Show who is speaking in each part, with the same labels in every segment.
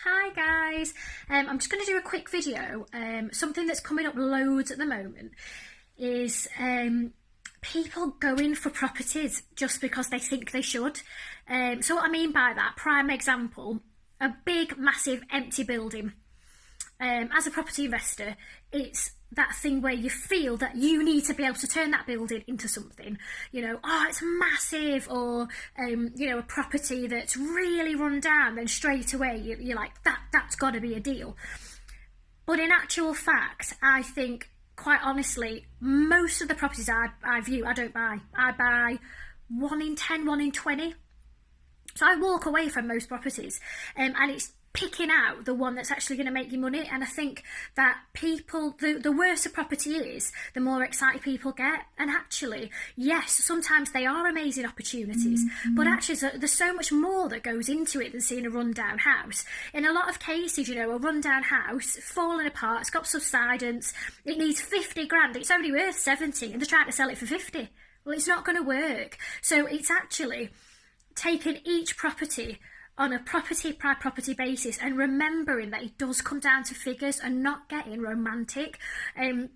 Speaker 1: Hi guys, I'm just going to do a quick video. Something that's coming up loads at the moment is people going for properties just because they think they should. So what I mean by that, prime example, a big massive empty building. As a property investor, it's that thing where you feel that you need to be able to turn that building into something, oh, it's massive, or a property that's really run down, then straight away you're like, that's got to be a deal. But in actual fact, I think, quite honestly, most of the properties I view, I don't buy. I buy 1 in 10, 1 in 20. So I walk away from most properties, and it's picking out the one that's actually going to make you money. And I think that people, the worse a property is, the more excited people get. And actually, yes, sometimes they are amazing opportunities, but actually there's so much more that goes into it than seeing a rundown house. In a lot of cases, a rundown house, falling apart, it's got subsidence, it needs 50 grand, it's only worth 70, and they're trying to sell it for 50. Well, it's not going to work. So it's actually taking each property on a property by property basis and remembering that it does come down to figures and not getting romantic. I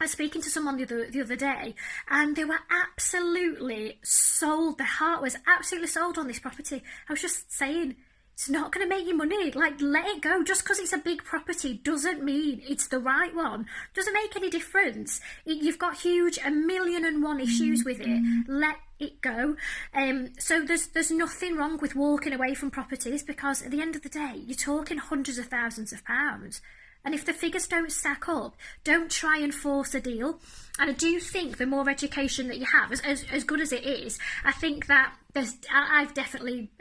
Speaker 1: was speaking to someone the other day, and they were absolutely sold. Their heart was absolutely sold on this property. I was just saying, it's not going to make you money. Like, let it go. Just because it's a big property doesn't mean it's the right one. Doesn't make any difference. You've got huge 1,000,001 issues with it. Let it go. So there's nothing wrong with walking away from properties, because at the end of the day, you're talking hundreds of thousands of pounds. And if the figures don't stack up, don't try and force a deal. And I do think the more education that you have, as good as it is, I think that I've definitely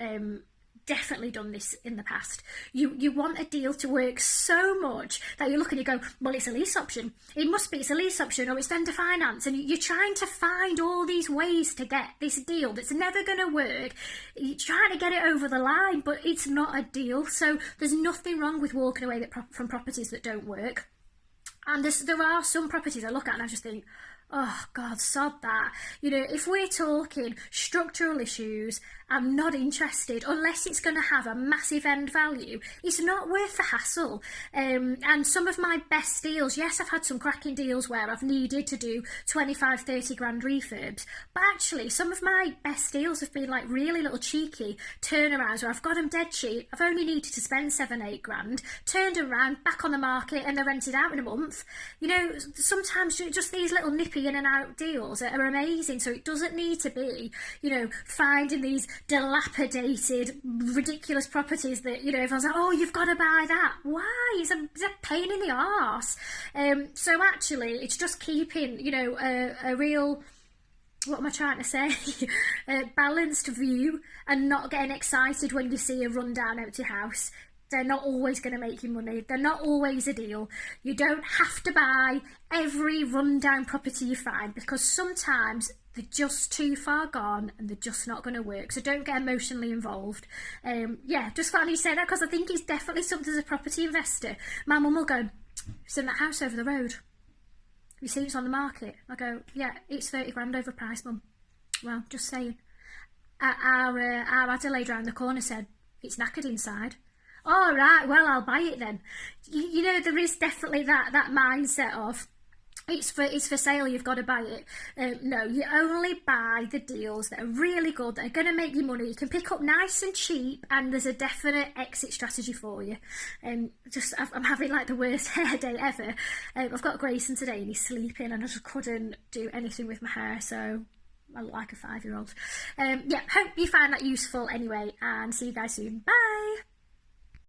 Speaker 1: done this in the past. You want a deal to work so much that you look and you go, well, it's a lease option. It's a lease option, or it's vendor finance. And you're trying to find all these ways to get this deal that's never going to work. You're trying to get it over the line, but it's not a deal. So there's nothing wrong with walking away from properties that don't work. And there are some properties I look at and I just think, oh God, sod that. If we're talking structural issues, I'm not interested unless it's going to have a massive end value. It's not worth the hassle. And some of my best deals, yes, I've had some cracking deals where I've needed to do 25, 30 grand refurbs, but actually some of my best deals have been like really little cheeky turnarounds where I've got them dead cheap. I've only needed to spend 7, 8 grand, turned around, back on the market, and they're rented out in a month. Sometimes just these little nippy in and out deals are amazing. So it doesn't need to be, finding these dilapidated, ridiculous properties that, everyone's like, oh, you've got to buy that. Why? It's a pain in the arse. So actually, it's just keeping, a real, what am I trying to say? A balanced view, and not getting excited when you see a rundown empty house. They're not always going to make you money. They're not always a deal. You don't have to buy every rundown property you find, because sometimes they're just too far gone and they're just not going to work. So don't get emotionally involved. Just finally say that, because I think it's definitely something as a property investor. My mum will go, it's in that house over the road. You see it's on the market. I go, yeah, it's 30 grand overpriced, mum. Well, just saying. Our Adelaide round the corner said, it's knackered inside. All right, well, I'll buy it then. There is definitely that mindset of, it's for sale, you've got to buy it. No, you only buy the deals that are really good, that are going to make you money, you can pick up nice and cheap, and there's a definite exit strategy for you. I'm having like the worst hair day ever. I've got Grayson today and he's sleeping, and I just couldn't do anything with my hair, so I look like a 5-year-old. Hope you find that useful anyway, and see you guys soon. Bye!